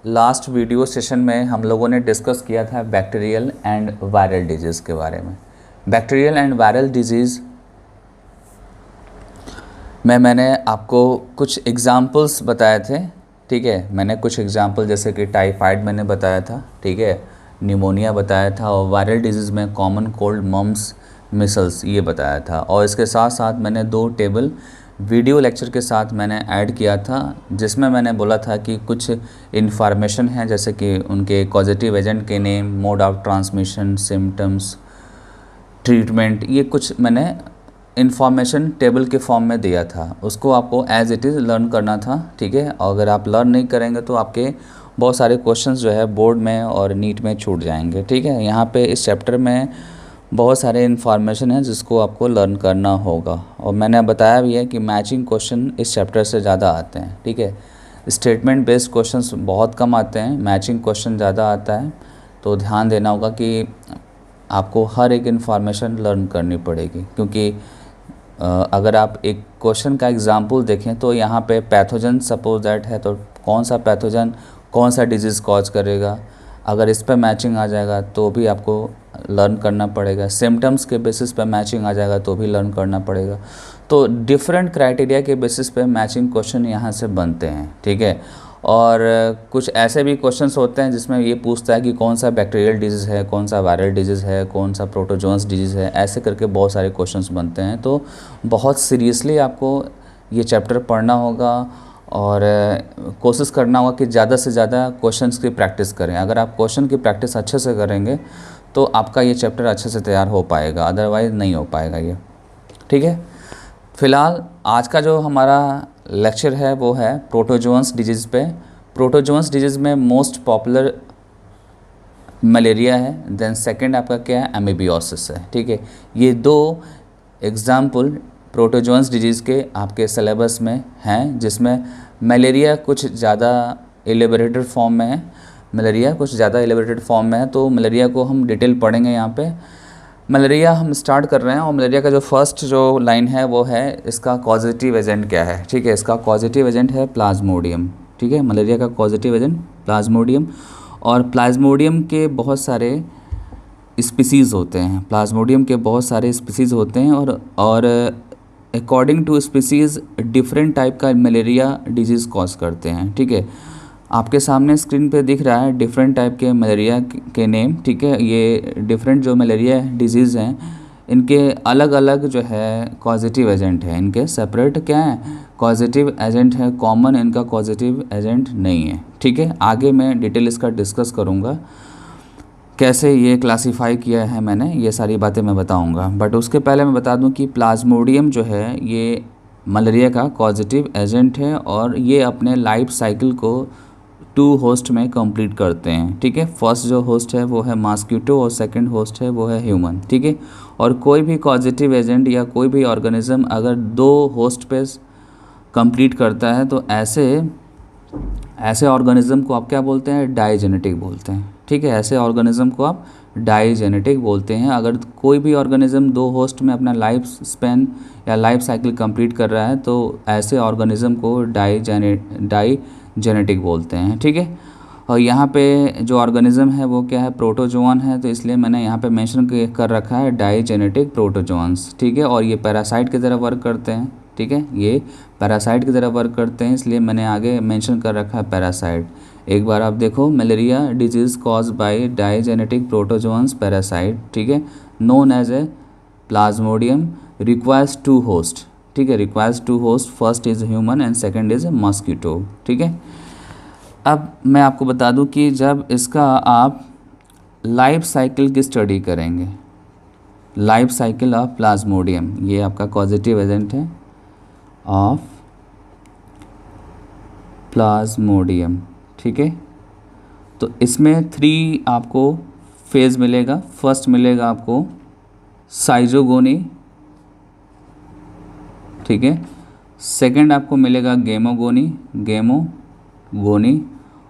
Last video session में हम लोगों ने डिस्कस किया था बैक्टीरियल एंड वायरल डिजीज़ के बारे में। बैक्टीरियल एंड वायरल डिजीज़ में मैंने आपको कुछ एग्जाम्पल्स बताए थे, ठीक है। मैंने कुछ एग्जाम्पल जैसे कि टाइफाइड मैंने बताया था, ठीक है, निमोनिया बताया था, और वायरल डिजीज़ में कॉमन कोल्ड, मम्स, मिसल्स ये बताया था। और इसके साथ साथ मैंने 2 टेबल वीडियो लेक्चर के साथ मैंने ऐड किया था, जिसमें मैंने बोला था कि कुछ इन्फॉर्मेशन है जैसे कि उनके कॉजेटिव एजेंट के name, mode of transmission, symptoms, treatment, ये कुछ मैंने इन्फॉर्मेशन टेबल के फॉर्म में दिया था। उसको आपको एज इट इज़ लर्न करना था, ठीक है। और अगर आप लर्न नहीं करेंगे तो आपके बहुत सारे क्वेश्चंस जो है बोर्ड में और नीट में छूट जाएंगे, ठीक है। यहाँ पे इस चैप्टर में बहुत सारे इन्फॉर्मेशन है जिसको आपको लर्न करना होगा। और मैंने बताया भी है कि मैचिंग क्वेश्चन इस चैप्टर से ज़्यादा आते हैं, ठीक है। स्टेटमेंट बेस्ड क्वेश्चंस बहुत कम आते हैं, मैचिंग क्वेश्चन ज़्यादा आता है। तो ध्यान देना होगा कि आपको हर एक इन्फॉर्मेशन लर्न करनी पड़ेगी, क्योंकि अगर आप एक क्वेश्चन का एग्जाम्पल देखें तो यहाँ पे पैथोजन सपोज दैट है, तो कौन सा पैथोजन कौन सा डिजीज़ कॉज करेगा, अगर इस पर मैचिंग आ जाएगा तो भी आपको लर्न करना पड़ेगा। सिम्टम्स के बेसिस पे मैचिंग आ जाएगा तो भी लर्न करना पड़ेगा। तो डिफरेंट क्राइटेरिया के बेसिस पे मैचिंग क्वेश्चन यहाँ से बनते हैं, ठीक है। और कुछ ऐसे भी क्वेश्चंस होते हैं जिसमें ये पूछता है कि कौन सा बैक्टीरियल डिजीज़ है, कौन सा वायरल डिजीज़ है, कौन सा प्रोटोजोन्स डिजीज़ है, ऐसे करके बहुत सारे क्वेश्चंस बनते हैं। तो बहुत सीरियसली आपको ये चैप्टर पढ़ना होगा और कोशिश करना होगा कि ज़्यादा से ज़्यादा क्वेश्चंस की प्रैक्टिस करें। अगर आप क्वेश्चन की प्रैक्टिस अच्छे से करेंगे तो आपका ये चैप्टर अच्छे से तैयार हो पाएगा, अदरवाइज़ नहीं हो पाएगा ये, ठीक है। फ़िलहाल आज का जो हमारा लेक्चर है वो है प्रोटोजोन्स डिजीज़ पे। प्रोटोजोन्स डिजीज़ में मोस्ट पॉपुलर मलेरिया है, देन सेकंड आपका क्या है, एमीबियोसिस है, ठीक है। ये 2 एग्जाम्पल प्रोटोजोन्स डिजीज़ के आपके सिलेबस में हैं, जिसमें मलेरिया कुछ ज़्यादा एलिबरेटेड फॉर्म में है, तो मलेरिया को हम डिटेल पढ़ेंगे यहाँ पे। मलेरिया हम स्टार्ट कर रहे हैं और मलेरिया का जो फर्स्ट जो लाइन है वो है इसका कॉजेटिव एजेंट क्या है, ठीक है। इसका कॉजेटिव एजेंट है प्लाज्मोडियम, ठीक है। मलेरिया का कॉजेटिव एजेंट प्लाज्मोडियम, और प्लाज्मोडियम के बहुत सारे स्पीसीज़ होते हैं, और according to species different type का मलेरिया डिजीज़ कॉज करते हैं, ठीक है। आपके सामने स्क्रीन पे दिख रहा है डिफरेंट टाइप के मलेरिया के नेम, ठीक है। ये डिफरेंट जो मलेरिया डिजीज़ हैं इनके अलग अलग जो है कॉजेटिव एजेंट है, इनके सेपरेट क्या है कॉजेटिव एजेंट है, कॉमन इनका कॉजेटिव एजेंट नहीं है, ठीक है। आगे मैं डिटेल इसका डिस्कस करूँगा, कैसे ये क्लासीफाई किया है मैंने, ये सारी बातें मैं बताऊँगा। बट उसके पहले मैं बता दूँ कि प्लाज्मोडियम जो है ये मलेरिया का पॉजिटिव एजेंट है और ये अपने लाइफ साइकिल को 2 होस्ट में कंप्लीट करते हैं, ठीक है। फर्स्ट जो होस्ट है वो है मॉस्किटो और सेकंड होस्ट है वो है ह्यूमन, ठीक है। और कोई भी पॉजिटिव एजेंट या कोई भी ऑर्गेनिज्म अगर 2 होस्ट पे कंप्लीट करता है तो ऐसे ऑर्गेनिज्म को आप क्या बोलते हैं, डाइजेनेटिक बोलते हैं, ठीक है। ऐसे ऑर्गेनिज्म को आप डाइजेनेटिक बोलते हैं। अगर कोई भी ऑर्गेनिज्म 2 होस्ट में अपना लाइफ स्पेन या लाइफ साइकिल कंप्लीट कर रहा है तो ऐसे ऑर्गेनिज्म को डाइजेनेटिक बोलते हैं, ठीक है। और यहाँ पे जो ऑर्गेनिज्म है वो क्या है, प्रोटोजोआन है, तो इसलिए मैंने यहाँ पे मेंशन कर रखा है डाइजेनेटिक प्रोटोजोआंस, ठीक है। और ये पैरासाइट की तरह वर्क करते हैं, ठीक है, ये पैरासाइट की तरह वर्क करते हैं, इसलिए मैंने आगे मेंशन कर रखा है पैरासाइट। एक बार आप देखो, malaria disease cause by digenetic protozoans parasite, ठीक है, known as a plasmodium, requires 2 host, ठीक है, requires 2 host, first is human and second is mosquito, ठीक है। अब मैं आपको बता दूं कि जब इसका आप लाइफ साइकिल की स्टडी करेंगे, लाइफ साइकिल ऑफ प्लाज्मोडियम, ये आपका पॉजिटिव एजेंट है ऑफ प्लाज्मोडियम, ठीक है। तो इसमें 3 आपको फेज़ मिलेगा। फर्स्ट मिलेगा आपको साइजोगोनी, ठीक है। सेकंड आपको मिलेगा गेमोगोनी,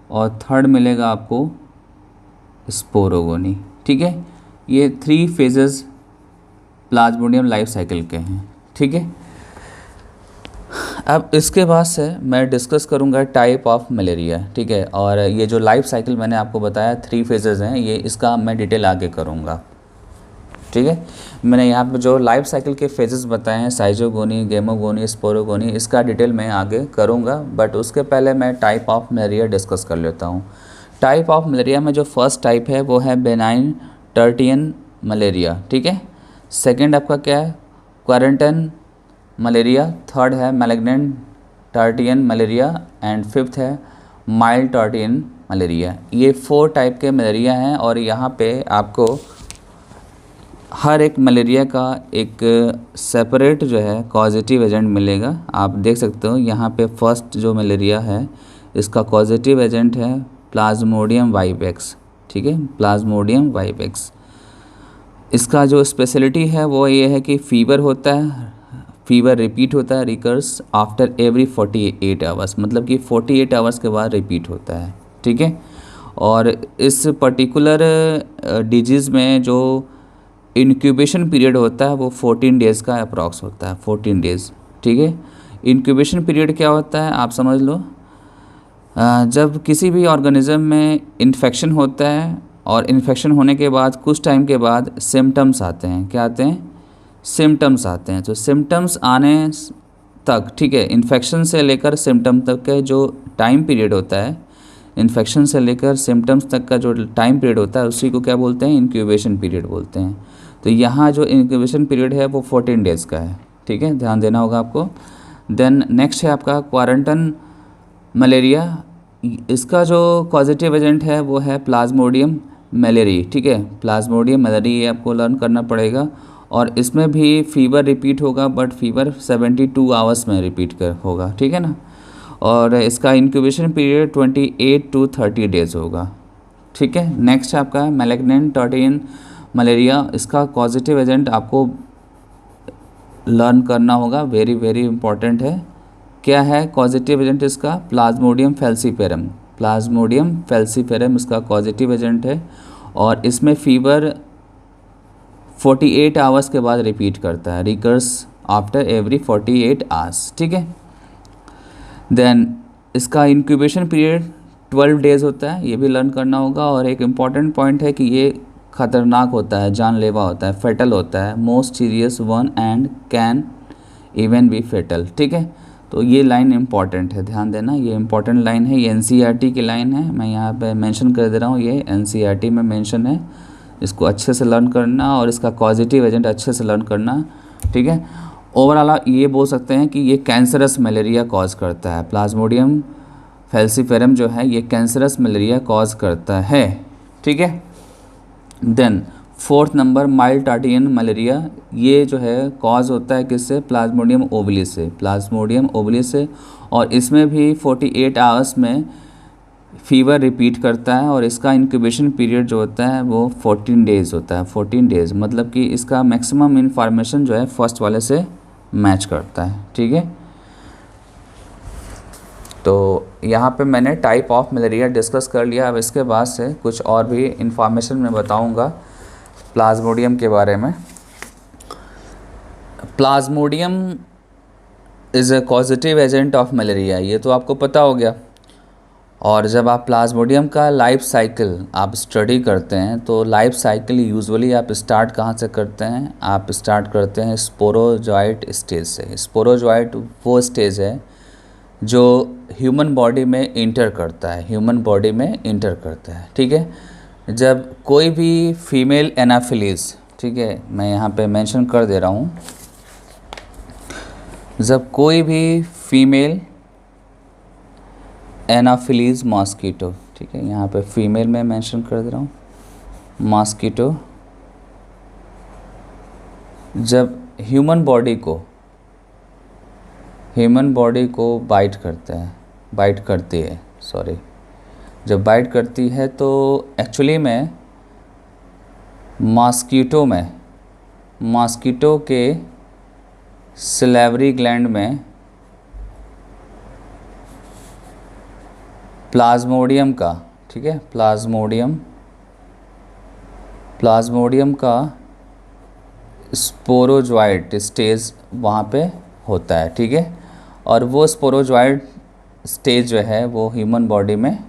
और थर्ड मिलेगा आपको स्पोरोगोनी, ठीक है। ये 3 फेजेस प्लाज्मोडियम लाइफ साइकिल के हैं, ठीक है। अब इसके बाद से मैं डिस्कस करूंगा टाइप ऑफ मलेरिया, ठीक है। और ये जो लाइफ साइकिल मैंने आपको बताया 3 फेजेज़ हैं, ये इसका मैं डिटेल आगे करूंगा, ठीक है। मैंने यहाँ पे जो लाइफ साइकिल के फेजेस बताए हैं, साइजोगोनी, गेमोगोनी, स्पोरोगोनी, इसका डिटेल मैं आगे करूँगा, बट उसके पहले मैं टाइप ऑफ मलेरिया डिस्कस कर लेता हूँ। टाइप ऑफ मलेरिया में जो फर्स्ट टाइप है वो है बेनाइन टर्टियन मलेरिया, ठीक है। सेकेंड आपका क्या है, क्वारंटाइन मलेरिया। थर्ड है मैलिग्नेंट टर्टियन मलेरिया एंड फिफ्थ है माइल्ड टर्टियन मलेरिया। ये 4 टाइप के मलेरिया हैं और यहाँ पे आपको हर एक मलेरिया का एक सेपरेट जो है कॉजेटिव एजेंट मिलेगा। आप देख सकते हो यहाँ पे फर्स्ट जो मलेरिया है इसका कॉजेटिव एजेंट है प्लाज्मोडियम वाइवेक्स, ठीक है, प्लाज्मोडियम वाइवेक्स। इसका जो स्पेशलिटी है वो ये है कि फीवर होता है, फीवर रिपीट होता है, रिकर्स आफ्टर एवरी 48 आवर्स, मतलब कि 48 आवर्स के बाद रिपीट होता है, ठीक है। और इस पर्टिकुलर डिजीज़ में जो इंक्यूबेशन पीरियड होता है वो 14 डेज़ का अप्रॉक्स होता है, 14 डेज़, ठीक है। इंक्यूबेशन पीरियड क्या होता है आप समझ लो, जब किसी भी ऑर्गेनिज्म में इन्फेक्शन होता है और इन्फेक्शन होने के बाद कुछ टाइम के बाद सिम्टम्स आते हैं, क्या आते हैं, सिम्टम्स आते हैं। तो सिम्टम्स आने तक, ठीक है, इन्फेक्शन से लेकर सिम्टम तक के जो टाइम पीरियड होता है, इन्फेक्शन से लेकर सिम्टम्स तक का जो टाइम पीरियड होता है उसी को क्या बोलते हैं, इंक्यूबेशन पीरियड बोलते हैं। तो यहाँ जो इंक्यूबेशन पीरियड है वो 14 डेज़ का है, ठीक है, ध्यान देना होगा आपको। देन नेक्स्ट है आपका क्वारंटाइन मलेरिया। इसका जो पॉजिटिव एजेंट है वो है प्लाज्मोडियम मलेरी, ठीक है, प्लाज्मोडियम मलेरी, ये आपको लर्न करना पड़ेगा। और इसमें भी फीवर रिपीट होगा, बट फीवर 72 आवर्स में रिपीट कर होगा, ठीक है ना। और इसका इंक्यूबेशन पीरियड 28 to 30 डेज़ होगा, ठीक है। नेक्स्ट है आपका मैलिग्नेंट टर्टियन मलेरिया। इसका पॉजिटिव एजेंट आपको लर्न करना होगा, वेरी वेरी इंपॉर्टेंट है। क्या है पॉजिटिव एजेंट इसका, प्लाज्मोडियम फैल्सीफेरम, प्लाज्मोडियम फैल्सीफेरम इसका पॉजिटिव एजेंट है। और इसमें फीवर 48 आवर्स के बाद रिपीट करता है, रिकर्स आफ्टर एवरी 48 आवर्स, ठीक है। देन इसका इंक्यूबेशन पीरियड 12 डेज़ होता है, ये भी लर्न करना होगा। और एक इम्पॉर्टेंट पॉइंट है कि ये ख़तरनाक होता है, जानलेवा होता है, फेटल होता है, most serious one and can even be fatal, ठीक है। तो ये लाइन इम्पॉर्टेंट है, ध्यान देना, ये इम्पॉर्टेंट लाइन है, ये एनसीईआरटी की लाइन है, मैं यहाँ पे मेंशन कर दे रहा हूँ, ये एनसीईआरटी में मेंशन है। इसको अच्छे से लर्न करना और इसका पॉजिटिव एजेंट अच्छे से लर्न करना, ठीक है। ओवरऑल ये बोल सकते हैं कि ये कैंसरस मलेरिया कॉज करता है, प्लाज्मोडियम फैल्सीफेरम जो है ये कैंसरस मलेरिया कॉज करता है, ठीक है। Then 4th number mild tertian malaria, ये जो है कॉज होता है किससे, प्लाज्मोडियम ओवलिस से, प्लाज्मोडियम ओवलिस से। और इसमें भी 48 आवर्स में फीवर रिपीट करता है। और इसका इंक्यूबेशन पीरियड जो होता है वो 14 डेज़ होता है, 14 डेज़, मतलब कि इसका मैक्सिमम इन्फॉर्मेशन जो है फर्स्ट वाले से मैच करता है, ठीक है। तो यहाँ पे मैंने टाइप ऑफ मलेरिया डिस्कस कर लिया। अब इसके बाद से कुछ और भी इंफॉर्मेशन मैं बताऊँगा प्लाज्मोडियम के बारे में। Plasmodium is a positive agent of malaria, ये तो आपको पता हो गया। और जब आप प्लाज्मोडियम का लाइफ साइकिल आप स्टडी करते हैं तो लाइफ साइकिल यूजुअली आप स्टार्ट कहाँ से करते हैं, आप स्टार्ट करते हैं स्पोरोजॉइट स्टेज से। स्पोरोजॉइट वो स्टेज है जो ह्यूमन बॉडी में इंटर करता है, ह्यूमन बॉडी में इंटर करता है, ठीक है। जब कोई भी फीमेल एनाफिलीज, ठीक है, मैं यहाँ पे मेंशन कर दे रहा हूँ, जब कोई भी फीमेल एनाफिलीज मॉस्कीटो, ठीक है, यहाँ पे फीमेल में मेंशन कर दे रहा हूँ, मॉस्कीटो जब ह्यूमन बॉडी को बाइट करता है, बाइट करती है, सॉरी, जब बाइट करती है तो एक्चुअली में मॉस्कीटो के सिलेवरी ग्लैंड में प्लाज्मोडियम का, ठीक है, प्लाज्मोडियम का स्पोरोजॉइट स्टेज वहाँ पे होता है, ठीक है। और वो स्पोरोजॉइड स्टेज जो है वो ह्यूमन बॉडी में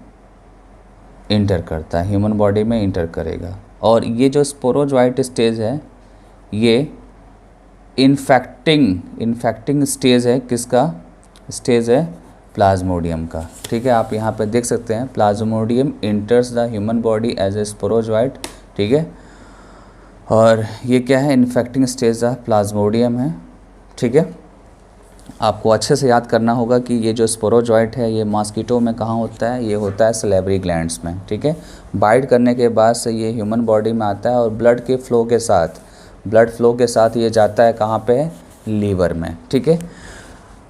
इंटर करता है, ह्यूमन बॉडी में इंटर करेगा। और ये जो स्पोरोजॉइड स्टेज है ये इन्फेक्टिंग स्टेज है, किसका स्टेज है? प्लाज्मोडियम का। ठीक है, आप यहाँ पे देख सकते हैं plasmodium enters the human body as a sporozoite. ठीक है, और ये क्या है? इन्फेक्टिंग स्टेज द प्लाज्मोडियम है। ठीक है, आपको अच्छे से याद करना होगा कि ये जो स्पोरोजॉइट है ये मॉस्किटो में कहाँ होता है? ये होता है सलेवरी ग्लैंड्स में। ठीक है, बाइट करने के बाद से ये ह्यूमन बॉडी में आता है और ब्लड फ्लो के साथ ये जाता है कहाँ पे? लीवर में। ठीक है,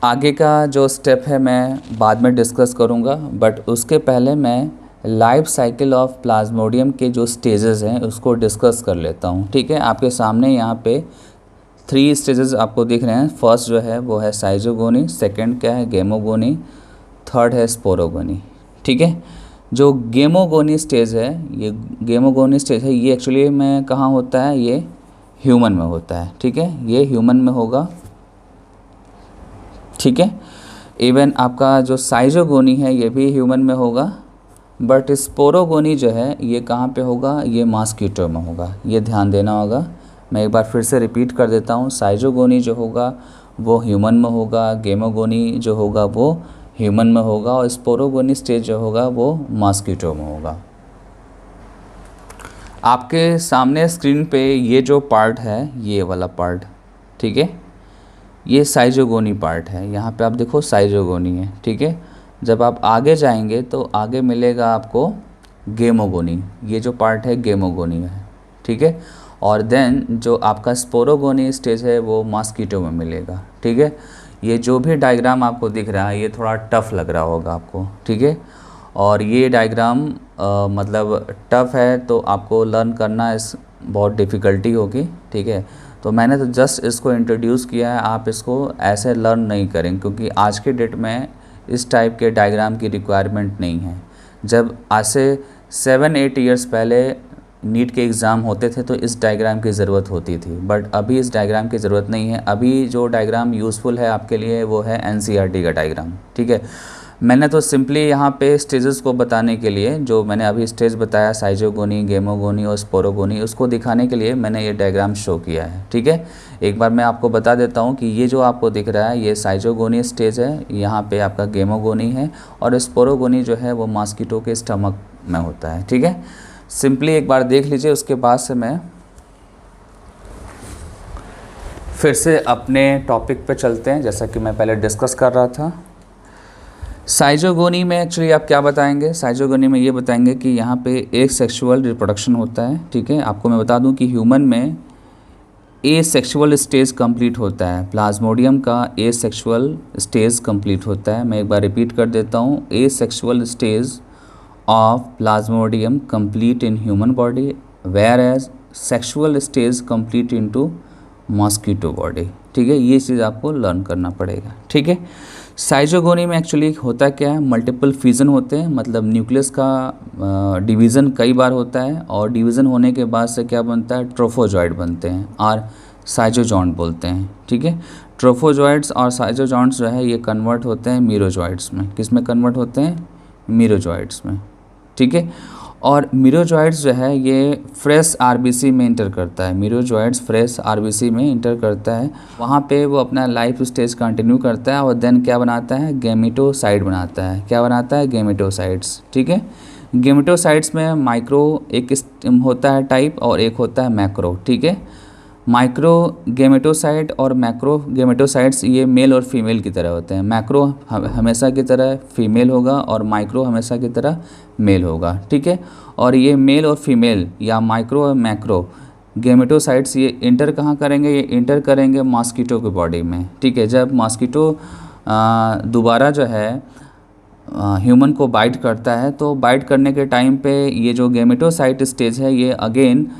आगे का जो स्टेप है मैं बाद में डिस्कस करूँगा, बट उसके पहले मैं लाइफ साइकिल ऑफ प्लाज्मोडियम के जो स्टेजेस हैं उसको डिस्कस कर लेता हूँ। ठीक है, आपके सामने यहाँ पे 3 स्टेजेस आपको दिख रहे हैं। फर्स्ट जो है वो है साइजोगोनी, सेकंड क्या है? गेमोगोनी, थर्ड है स्पोरोगोनी। ठीक है, जो गेमोगोनी स्टेज है ये एक्चुअली में कहाँ होता है? ये ह्यूमन में होता है। ठीक है, ये ह्यूमन में होगा। ठीक है, इवन आपका जो साइजोगोनी है ये भी ह्यूमन में होगा, बट स्पोरोगोनी जो है ये कहाँ पे होगा? ये मॉस्किटो में होगा। ये ध्यान देना होगा। मैं एक बार फिर से रिपीट कर देता हूँ, साइजोगोनी जो होगा वो ह्यूमन में होगा, गेमोगोनी जो होगा वो ह्यूमन में होगा, और स्पोरोगोनी स्टेज जो होगा वो मॉस्किटो में होगा। आपके सामने स्क्रीन पे ये जो पार्ट है, ये वाला पार्ट, ठीक है, ये साइजोगोनी पार्ट है। यहाँ पे आप देखो साइजोगोनी है। ठीक है, जब आप आगे जाएंगे तो आगे मिलेगा आपको गेमोगोनी। ये जो पार्ट है गेमोगोनी है। ठीक है, और देन जो आपका स्पोरोगोनी स्टेज है वो मॉस्किटो में मिलेगा। ठीक है, ये जो भी डायग्राम आपको दिख रहा है ये थोड़ा टफ लग रहा होगा आपको। ठीक है, और ये डायग्राम मतलब टफ है तो आपको लर्न करना बहुत डिफ़िकल्टी होगी। ठीक है, तो मैंने तो जस्ट इसको इंट्रोड्यूस किया है, आप इसको ऐसे लर्न नहीं करें, क्योंकि आज के डेट में इस टाइप के डायग्राम की रिक्वायरमेंट नहीं है। जब आज से 7-8 ईयर्स पहले नीट के एग्ज़ाम होते थे तो इस डायग्राम की ज़रूरत होती थी, बट अभी इस डायग्राम की ज़रूरत नहीं है। अभी जो डायग्राम यूज़फुल है आपके लिए वो है NCERT का डायग्राम। ठीक है, मैंने तो सिंपली यहाँ पे स्टेजेस को बताने के लिए, जो मैंने अभी स्टेज बताया साइजोगोनी, गेमोगोनी और स्पोरोगोनी, उसको दिखाने के लिए मैंने ये डायग्राम शो किया है। ठीक है, एक बार मैं आपको बता देता हूँ कि ये जो आपको दिख रहा है ये साइजोगोनी स्टेज है, यहाँ पे आपका गेमोगोनी है, और स्पोरोगोनी जो है वो मॉस्किटो के स्टमक में होता है। ठीक है, सिंपली एक बार देख लीजिए, उसके बाद से मैं फिर से अपने टॉपिक पे चलते हैं, जैसा कि मैं पहले डिस्कस कर रहा था। साइजोगोनी में एक्चुअली आप क्या बताएंगे? साइजोगोनी में ये बताएंगे कि यहाँ पे एक सेक्सुअल रिप्रोडक्शन होता है। ठीक है, आपको मैं बता दूं कि ह्यूमन में ए सेक्सुअल स्टेज कंप्लीट होता है, प्लाज्मोडियम का ए सेक्सुअल स्टेज कंप्लीट होता है। मैं एक बार रिपीट कर देता हूँ, asexual stage of plasmodium complete in human body, whereas sexual stage complete into mosquito body. ठीक है, ये चीज़ आपको लर्न करना पड़ेगा। ठीक है, साइजोगोनी में एक्चुअली होता क्या है? मल्टीपल फ्यूज़न होते हैं, मतलब न्यूक्लियस का डिवीज़न कई बार होता है, और डिवीज़न होने के बाद से क्या बनता है? ट्रोफोजॉइड बनते हैं और साइजोजॉइंट बोलते हैं। ठीक है, ट्रोफोजॉइड्स और साइजोजॉइंट्स जो है ये कन्वर्ट होते हैं मीरोजॉइड्स में। किस में कन्वर्ट होते हैं? मीरोजॉइड्स में। ठीक है, और मीरोजॉइड्स जो है ये फ्रेश आरबीसी में इंटर करता है। मीरोजॉइड्स फ्रेश आरबीसी में इंटर करता है, वहाँ पे वो अपना लाइफ स्टेज कंटिन्यू करता है, और देन क्या बनाता है? गेमेटोसाइड बनाता है। क्या बनाता है? गेमेटोसाइड्स। ठीक है, गेमेटोसाइड्स में माइक्रो एक होता है टाइप और एक होता है मैक्रो। ठीक है, माइक्रो गेमेटोसाइड और मैक्रो गेमेटोसाइड्स ये मेल और फीमेल की तरह होते हैं। मैक्रो हमेशा की तरह फीमेल होगा और माइक्रो हमेशा की तरह मेल होगा। ठीक है, और ये मेल और फीमेल या माइक्रो और मैक्रो गेमेटोसाइड्स ये इंटर कहाँ करेंगे? ये इंटर करेंगे मॉस्किटो की बॉडी में। ठीक है, जब मॉस्किटो दोबारा जो है ह्यूमन को बाइट करता है, तो बाइट करने के टाइम पे ये जो गेमेटोसाइट स्टेज है ये अगेन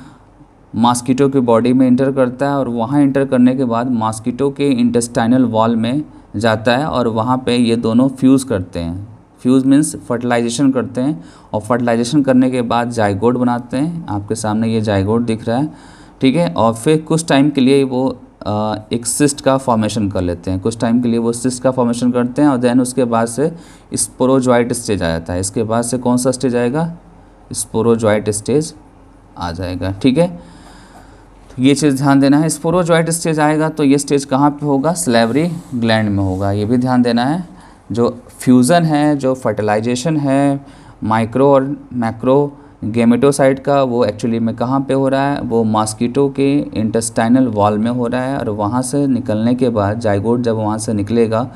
मॉस्किटो की बॉडी में इंटर करता है, और वहाँ इंटर करने के बाद मॉस्किटो के इंटेस्टाइनल वॉल में जाता है, और वहाँ पे ये दोनों फ्यूज़ करते हैं। फ्यूज़ मीन्स फर्टिलाइजेशन करते हैं, और फर्टिलाइजेशन करने के बाद जाइगोट बनाते हैं। आपके सामने ये जाइगोट दिख रहा है। ठीक है, और फिर कुछ टाइम के लिए वो एक सिस्ट का फॉर्मेशन कर लेते हैं, कुछ टाइम के लिए वो सिस्ट का फॉर्मेशन करते हैं और देन उसके बाद से स्पोरोजॉइट स्टेज आ जाता है। इसके बाद से कौन सा स्टेज आएगा, स्पोरोजॉइट स्टेज आ जाएगा। ठीक है, तो ये चीज़ ध्यान देना है। स्पोरोजॉइट स्टेज आएगा तो ये स्टेज कहाँ पे होगा, सलेवरी ग्लैंड में होगा, ये भी ध्यान देना है। जो फ्यूज़न है, जो फर्टिलाइजेशन है माइक्रो और मैक्रो गेमेटोसाइट का, वो एक्चुअली में कहाँ पे हो रहा है, वो मॉस्किटो के इंटेस्टाइनल वॉल में हो रहा है। और वहाँ से निकलने के बाद जाइगोट जब वहाँ से निकलेगा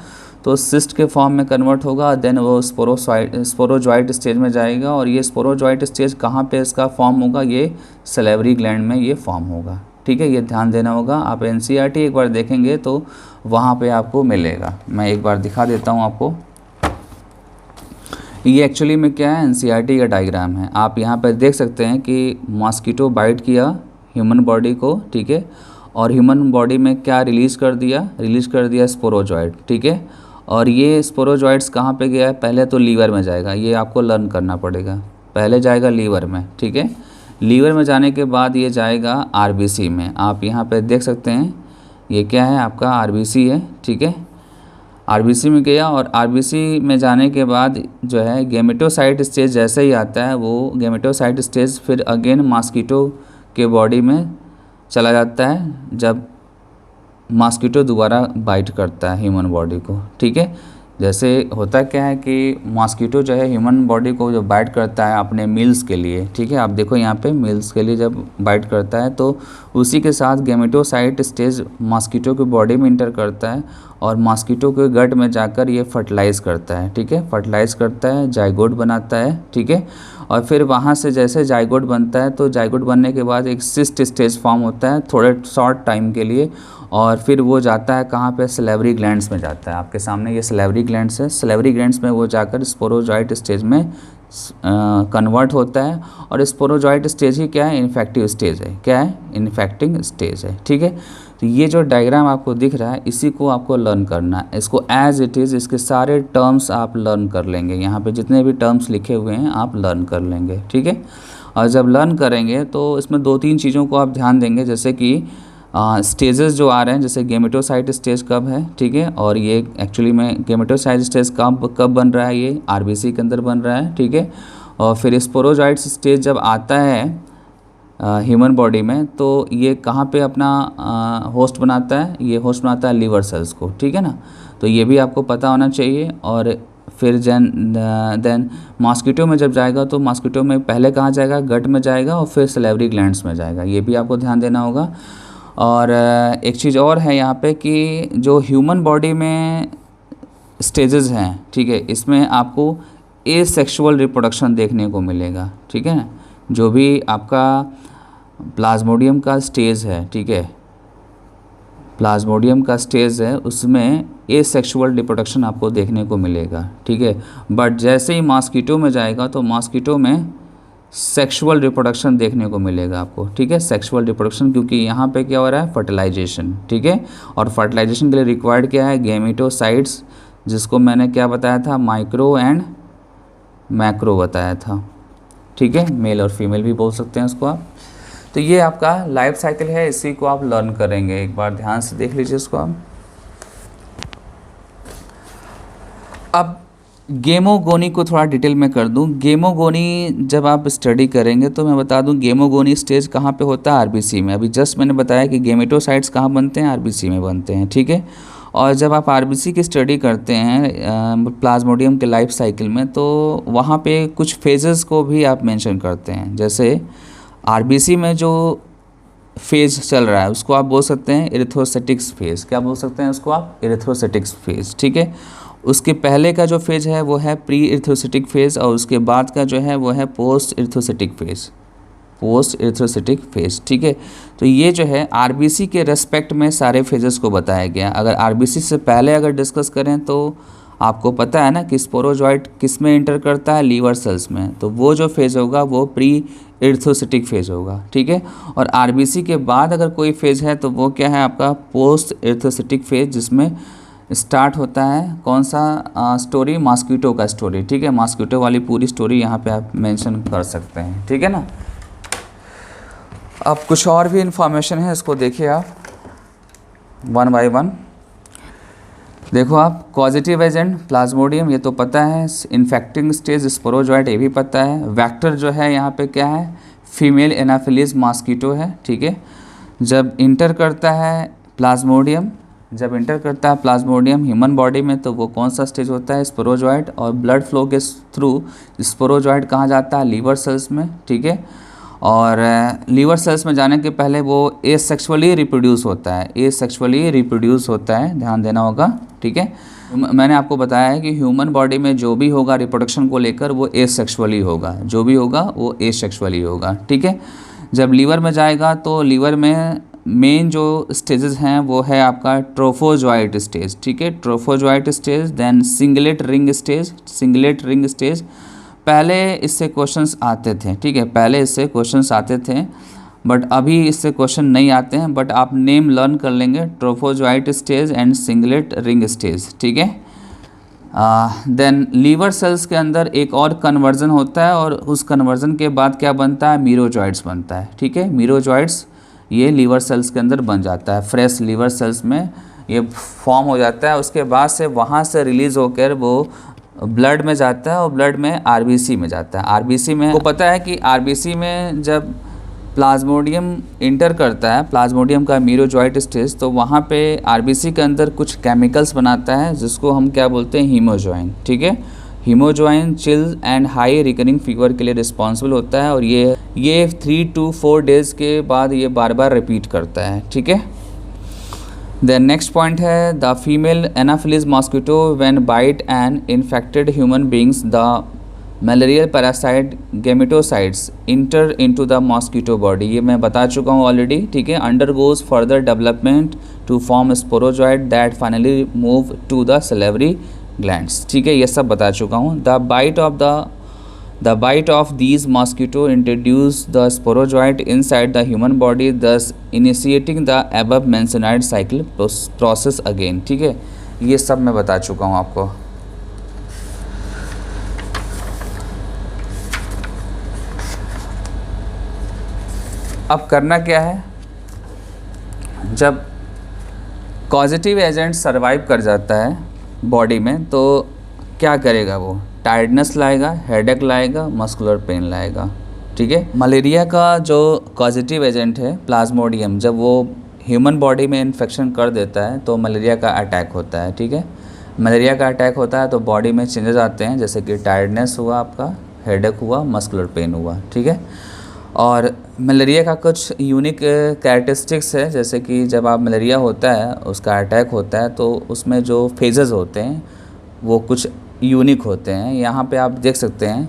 तो सिस्ट के फॉर्म में कन्वर्ट होगा, देन वो स्पोरोजॉइट स्टेज में जाएगा। और ये स्पोरोजॉइट स्टेज कहाँ पे इसका फॉर्म होगा, ये सलेवरी ग्लैंड में ये फॉर्म होगा। ठीक है, ये ध्यान देना होगा। आप एनसीईआरटी एक बार देखेंगे तो वहाँ पे आपको मिलेगा। मैं एक बार दिखा देता हूँ आपको। ये एक्चुअली में क्या है, एनसीईआरटी का डायग्राम है। आप यहाँ पर देख सकते हैं कि मॉस्किटो बाइट किया ह्यूमन बॉडी को, ठीक है, और ह्यूमन बॉडी में क्या रिलीज़ कर दिया स्पोरोजॉइट। ठीक है, और ये स्पोरोजॉइट्स कहाँ पे गया है, पहले तो लीवर में जाएगा, ये आपको लर्न करना पड़ेगा। पहले जाएगा लीवर में, ठीक है, लीवर में जाने के बाद ये जाएगा आरबीसी में। आप यहाँ पे देख सकते हैं ये क्या है, आपका आरबीसी है। ठीक है, आरबीसी में गया और आरबीसी में जाने के बाद जो है गेमेटोसाइट स्टेज जैसे ही आता है, वो गेमेटोसाइट स्टेज फिर अगेन मॉस्किटो के बॉडी में चला जाता है जब मॉस्किटो दोबारा बाइट करता है ह्यूमन बॉडी को। ठीक है, जैसे होता क्या है कि मॉस्किटो जो है ह्यूमन बॉडी को जो बाइट करता है अपने मील्स के लिए, ठीक है, आप देखो यहाँ पे मील्स के लिए जब बाइट करता है तो उसी के साथ गेमेटोसाइट स्टेज मॉस्किटो की बॉडी में इंटर करता है और मॉस्किटो के गट में जाकर ये फर्टिलाइज़ करता है। ठीक है, फर्टिलाइज़ करता है, जाइगोट बनाता है। ठीक है, और फिर वहाँ से जैसे जाइगोट बनता है तो जाइगोट बनने के बाद एक सिस्ट स्टेज फॉर्म होता है थोड़े शॉर्ट टाइम के लिए, और फिर वो जाता है कहाँ पे, सलेवरी ग्लैंड्स में जाता है। आपके सामने ये सलेवरी ग्लैंड्स है, सलेवरी ग्लैंड्स में वो जाकर स्पोरोजॉइट स्टेज में कन्वर्ट होता है। और स्पोरोजॉइट स्टेज ही क्या है, इन्फेक्टिव स्टेज है। क्या है, इन्फेक्टिंग स्टेज है। ठीक है, तो ये जो डायग्राम आपको दिख रहा है इसी को आपको लर्न करना है, इसको एज इट इज़, इसके सारे टर्म्स आप लर्न कर लेंगे। यहाँ पे जितने भी टर्म्स लिखे हुए हैं आप लर्न कर लेंगे। ठीक है, और जब लर्न करेंगे तो इसमें 2-3 चीज़ों को आप ध्यान देंगे, जैसे कि स्टेजेस जो आ रहे हैं, जैसे गेमेटोसाइट स्टेज कब है। ठीक है, और ये एक्चुअली में गेमेटोसाइट स्टेज कब बन रहा है, ये आरबीसी के अंदर बन रहा है। ठीक है, और फिर स्पोरोजॉइट स्टेज जब आता है ह्यूमन बॉडी में तो ये कहाँ पे अपना होस्ट बनाता है, ये होस्ट बनाता है लीवर सेल्स को। ठीक है ना, तो ये भी आपको पता होना चाहिए। और फिर देन मॉस्किटो में जब जाएगा तो मॉस्किटो में पहले कहाँ जाएगा, गट में जाएगा और फिर सलेवरी ग्लैंड्स में जाएगा, ये भी आपको ध्यान देना होगा। और एक चीज़ और है यहाँ पे कि जो ह्यूमन बॉडी में स्टेजेस हैं, ठीक है, इसमें आपको एसेक्सुअल रिप्रोडक्शन देखने को मिलेगा। ठीक है ना, जो भी आपका प्लाज्मोडियम का स्टेज है, ठीक है, प्लाज्मोडियम का स्टेज है, उसमें एसेक्सुअल रिप्रोडक्शन आपको देखने को मिलेगा। ठीक है, बट जैसे ही मॉस्किटो में जाएगा तो मॉस्किटो में सेक्सुअल रिप्रोडक्शन देखने को मिलेगा आपको। ठीक है, सेक्सुअल रिप्रोडक्शन, क्योंकि यहाँ पे क्या हो रहा है, फर्टिलाइजेशन। ठीक है, और फर्टिलाइजेशन के लिए रिक्वायर्ड क्या है, गेमेटोसाइट्स, जिसको मैंने क्या बताया था, माइक्रो एंड मैक्रो बताया था। ठीक है, मेल और फीमेल भी बोल सकते हैं उसको आप। तो ये आपका लाइफ साइकिल है, इसी को आप लर्न करेंगे। एक बार ध्यान से देख लीजिए इसको आप। अब गेमोगोनी को थोड़ा डिटेल में कर दूं। गेमोगोनी जब आप स्टडी करेंगे तो मैं बता दूं गेमोगोनी स्टेज कहाँ पे होता है, आरबीसी में। अभी जस्ट मैंने बताया कि गेमेटोसाइट्स कहाँ बनते हैं, आरबीसी में बनते हैं। ठीक है, और जब आप आरबीसी की स्टडी करते हैं प्लाज्मोडियम के लाइफ साइकिल में, तो वहाँ पे कुछ फेजेस को भी आप मेंशन करते हैं। जैसे आरबीसी में जो फेज चल रहा है उसको आप बोल सकते हैं इरिथ्रोसाइटिक्स फेज। क्या बोल सकते हैं उसको आप, इरिथ्रोसाइटिक्स फेज। ठीक है, उसके पहले का जो फेज है वो है प्री इरिथ्रोसाइटिक फेज, और उसके बाद का जो है वो है post erythrocytic phase, post erythrocytic phase. ठीक है, तो ये जो है आरबीसी के रेस्पेक्ट में सारे फेजेस को बताया गया। अगर आरबीसी से पहले अगर डिस्कस करें तो आपको पता है ना कि स्पोरोजॉइट किस में इंटर करता है, लीवर सेल्स में, तो वो जो फेज होगा वो प्री इरिथ्रोसाइटिक फेज होगा। ठीक है, और आरबीसी के बाद अगर कोई फेज है तो वो क्या है आपका पोस्ट इरिथ्रोसाइटिक फेज, जिसमें स्टार्ट होता है कौन सा स्टोरी, मॉस्किटो का स्टोरी। ठीक है, मॉस्किटो वाली पूरी स्टोरी यहाँ पे आप मेंशन कर सकते हैं। ठीक है ना, अब कुछ और भी इन्फॉर्मेशन है, इसको देखिए आप। One by one. देखो आप, कॉजेटिव एजेंट प्लाज्मोडियम ये तो पता है, इन्फेक्टिंग स्टेज स्पोरोजॉइट ये भी पता है, वेक्टर जो है यहाँ पे क्या है, फीमेल एनाफिलीज मॉस्किटो है, ठीक है। जब इंटर करता है प्लाज्मोडियम, जब इंटर करता है प्लाज्मोडियम ह्यूमन बॉडी में तो वो कौन सा स्टेज होता है, स्पोरोजॉइट, और ब्लड फ्लो के थ्रू स्पोरोजॉइट कहाँ जाता है, लीवर सेल्स में, ठीक है। और लीवर सेल्स में जाने के पहले वो एसेक्सुअली रिप्रोड्यूस होता है, एसेक्सुअली रिप्रोड्यूस होता है, ध्यान देना होगा, ठीक है। मैंने आपको बताया है कि ह्यूमन बॉडी में जो भी होगा रिप्रोडक्शन को लेकर वो एसेक्सुअली होगा, जो भी होगा वो एसेक्सुअली होगा, ठीक है। जब लीवर में जाएगा तो लीवर में मेन जो स्टेजेस हैं वो है आपका ट्रोफोजॉइट स्टेज, ठीक है, trophozoite stage, then singlet ring stage, singlet ring stage. पहले इससे क्वेश्चंस आते थे, ठीक है, पहले इससे क्वेश्चंस आते थे, बट अभी इससे क्वेश्चन नहीं आते हैं, बट आप नेम लर्न कर लेंगे, trophozoite stage and singlet ring stage, ठीक है। देन लीवर सेल्स के अंदर एक और कन्वर्जन होता है और उस कन्वर्जन के बाद क्या बनता है, मीरोजॉइट्स बनता है, ठीक है। मीरोजॉइट्स ये लीवर सेल्स के अंदर बन जाता है, फ्रेश लीवर सेल्स में ये फॉर्म हो जाता है। उसके बाद से वहाँ से रिलीज़ होकर वो ब्लड में जाता है और ब्लड में आरबीसी में जाता है। आरबीसी में वो पता है कि आरबीसी में जब प्लाज्मोडियम इंटर करता है, प्लाज्मोडियम का मीरोजॉइट स्टेज, तो वहाँ पे आरबीसी के अंदर कुछ केमिकल्स बनाता है जिसको हम क्या बोलते हैं, हीमोजॉइन, ठीक है। Hemozoin chill and high recurring fever के लिए रिस्पॉन्सिबल होता है और ये 3 to 4 डेज़ के बाद ये बार बार रिपीट करता है, ठीक है। देन नेक्स्ट पॉइंट है the female anopheles mosquito when bite an infected human beings the malarial parasite gametocytes enter into the mosquito body. ये मैं बता चुका हूँ ऑलरेडी, ठीक है। Undergoes further development to form sporozoite that finally move to the salivary glands, ठीक है, ये सब बता चुका हूँ। The bite of these mosquito introduce the sporozoite inside the human body, thus initiating the above mentioned cycle process again, ठीक है। ये सब मैं बता चुका हूँ आपको। अब करना क्या है, जब कॉजेटिव एजेंट सर्वाइव कर जाता है बॉडी में तो क्या करेगा, वो टायर्डनेस लाएगा, हेडेक लाएगा, मस्कुलर पेन लाएगा, ठीक है। मलेरिया का जो कॉजेटिव एजेंट है प्लाज्मोडियम, जब वो ह्यूमन बॉडी में इन्फेक्शन कर देता है तो मलेरिया का अटैक होता है, ठीक है। मलेरिया का अटैक होता है तो बॉडी में चेंजेस आते हैं, जैसे कि टायर्डनेस हुआ, आपका हेडेक हुआ, मस्कुलर पेन हुआ, ठीक है। और मलेरिया का कुछ यूनिक कैरेक्टरिस्टिक्स है, जैसे कि जब आप मलेरिया होता है, उसका अटैक होता है तो उसमें जो फेजेस होते हैं वो कुछ यूनिक होते हैं। यहाँ पे आप देख सकते हैं,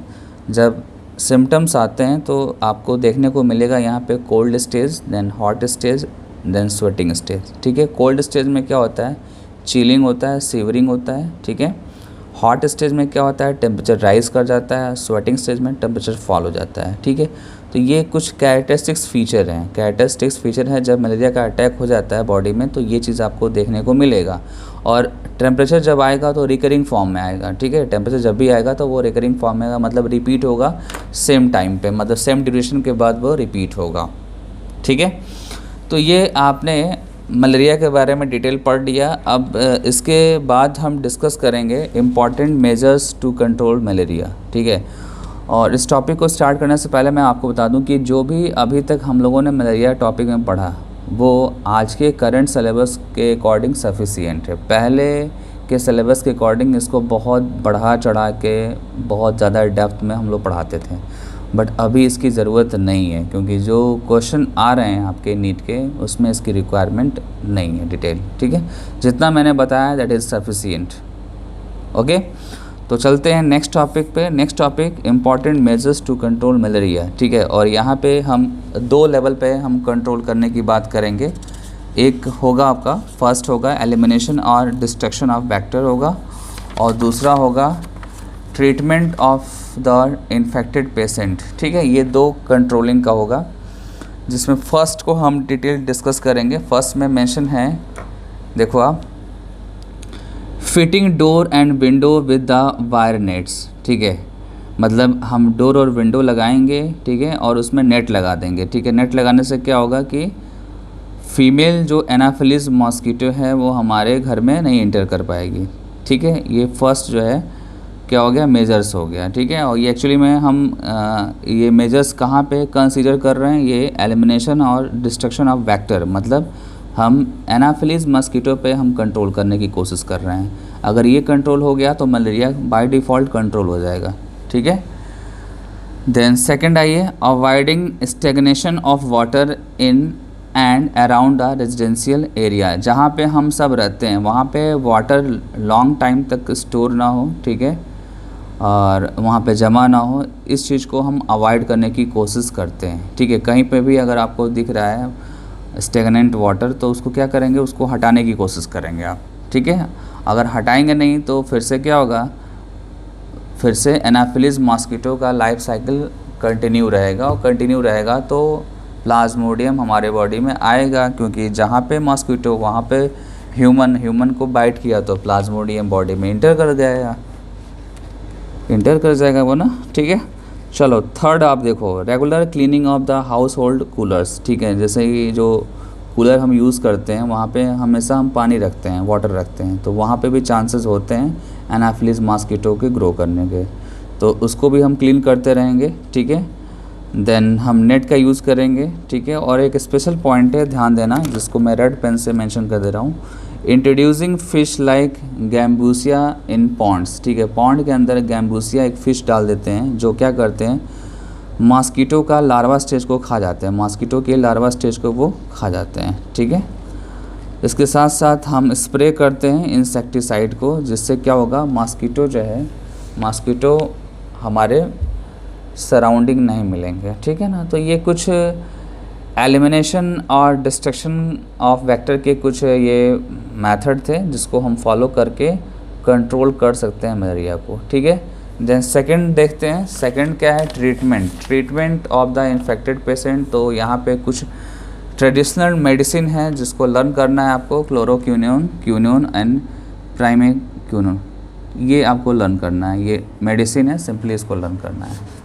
जब सिम्टम्स आते हैं तो आपको देखने को मिलेगा यहाँ पे cold stage, then hot stage, then sweating stage, ठीक है। कोल्ड स्टेज में क्या होता है, चिलिंग होता है, सीवरिंग होता है, ठीक है। हॉट स्टेज में क्या होता है, टेम्परेचर राइज कर जाता है, स्वेटिंग स्टेज में टेम्परेचर फॉल हो जाता है, ठीक है। तो ये कुछ कैरेक्टरिस्टिक्स फीचर हैं, कैरेक्टरिस्टिक्स फीचर है जब मलेरिया का अटैक हो जाता है बॉडी में तो ये चीज़ आपको देखने को मिलेगा। और टेम्परेचर जब आएगा तो रिकरिंग फॉर्म में आएगा, ठीक है। टेम्परेचर जब भी आएगा तो वो रिकरिंग फॉर्म में आएगा, मतलब रिपीट होगा सेम टाइम पे, मतलब सेम ड्यूरेशन के बाद वो रिपीट होगा, ठीक है। तो ये आपने मलेरिया के बारे में डिटेल पढ़ लिया। अब इसके बाद हम डिस्कस करेंगे important measures to control malaria, ठीक है। और इस टॉपिक को स्टार्ट करने से पहले मैं आपको बता दूं कि जो भी अभी तक हम लोगों ने मलेरिया टॉपिक में पढ़ा वो आज के करंट सिलेबस के अकॉर्डिंग सफिशिएंट है। पहले के सिलेबस के अकॉर्डिंग इसको बहुत बढ़ा चढ़ा के बहुत ज़्यादा डेप्थ में हम लोग पढ़ाते थे, बट अभी इसकी ज़रूरत नहीं है क्योंकि जो क्वेश्चन आ रहे हैं आपके नीट के उसमें इसकी रिक्वायरमेंट नहीं है डिटेल, ठीक है। जितना मैंने बताया दैट इज़ सफिशिएंट, ओके। तो चलते हैं नेक्स्ट टॉपिक पे। Next topic important measures to control malaria, ठीक है। और यहाँ पे हम 2 लेवल पे हम कंट्रोल करने की बात करेंगे। एक होगा आपका, फर्स्ट होगा एलिमिनेशन और डिस्ट्रक्शन ऑफ बैक्टीरिया होगा, और दूसरा होगा treatment of the infected patient, ठीक है। ये 2 कंट्रोलिंग का होगा, जिसमें फ़र्स्ट को हम डिटेल डिस्कस करेंगे। फर्स्ट में मेंशन है, देखो आप, fitting door and window with the wire nets, ठीक है। मतलब हम डोर और विंडो लगाएंगे, ठीक है, और उसमें नेट लगा देंगे, ठीक है। नेट लगाने से क्या होगा कि फीमेल जो एनाफिलिस मॉस्किटो है वो हमारे घर में नहीं इंटर कर पाएगी, ठीक है। ये फर्स्ट जो है क्या हो गया, मेजर्स हो गया, ठीक है। और ये एक्चुअली में हम ये मेजर्स कहाँ पे कंसीडर कर रहे हैं, ये एलिमिनेशन और डिस्ट्रक्शन ऑफ वेक्टर, मतलब हम एनाफिलिस मॉस्किटो पे हम कंट्रोल करने की कोशिश कर रहे हैं। अगर ये कंट्रोल हो गया तो मलेरिया बाय डिफ़ॉल्ट कंट्रोल हो जाएगा, ठीक है। देन सेकंड आइए, avoiding stagnation of water in and around the residential area. जहाँ पे हम सब रहते हैं वहाँ पे वाटर लॉन्ग टाइम तक स्टोर ना हो, ठीक है, और वहाँ पे जमा ना हो, इस चीज़ को हम अवॉइड करने की कोशिश करते हैं, ठीक है। कहीं पे भी अगर आपको दिख रहा है स्टेगनेंट वाटर तो उसको क्या करेंगे, उसको हटाने की कोशिश करेंगे आप, ठीक है। अगर हटाएंगे नहीं तो फिर से क्या होगा, फिर से एनाफिलिस मॉस्किटो का लाइफ साइकिल कंटिन्यू रहेगा, और कंटिन्यू रहेगा तो प्लाज्मोडियम हमारे बॉडी में आएगा, क्योंकि जहाँ पे मॉस्किटो वहाँ पे ह्यूमन को बाइट किया तो प्लाज्मोडियम बॉडी में इंटर कर जाएगा वो ना, ठीक है। चलो थर्ड आप देखो, regular cleaning of the house hold coolers, ठीक है। जैसे कि जो कूलर हम यूज़ करते हैं वहाँ पे हमेशा हम पानी रखते हैं, वाटर रखते हैं, तो वहाँ पे भी चांसेस होते हैं एनाफिलिस मॉस्किटो के ग्रो करने के, तो उसको भी हम क्लीन करते रहेंगे, ठीक है। देन हम नेट का यूज़ करेंगे, ठीक है। और एक स्पेशल पॉइंट है, ध्यान देना, जिसको मैं रेड पेन से मेंशन कर दे रहा हूँ, इंट्रोड्यूसिंग फ़िश लाइक गैम्बूसिया इन पॉन्ड्स, ठीक है। पॉन्ड के अंदर गैम्बूसिया एक फ़िश डाल देते हैं, जो क्या करते हैं, मॉस्किटो का लार्वा स्टेज को खा जाते हैं, मॉस्किटो के लार्वा स्टेज को वो खा जाते हैं, ठीक है। इसके साथ साथ हम स्प्रे करते हैं इंसेक्टिसाइड को, जिससे क्या होगा, मॉस्किटो जो है, मॉस्किटो हमारे सराउंडिंग नहीं मिलेंगे, ठीक है ना। तो ये कुछ एलिमिनेशन और डिस्ट्रक्शन ऑफ वेक्टर के कुछ ये मेथड थे जिसको हम फॉलो करके कंट्रोल कर सकते हैं मलेरिया को, ठीक है। देन सेकंड देखते हैं, सेकंड क्या है, treatment of the infected patient. तो यहाँ पे कुछ ट्रेडिशनल मेडिसिन है जिसको लर्न करना है आपको, क्लोरोक्विनोन एंड प्राइमेक्विनोन, ये आपको लर्न करना है, ये मेडिसिन है, सिंपली इसको लर्न करना है।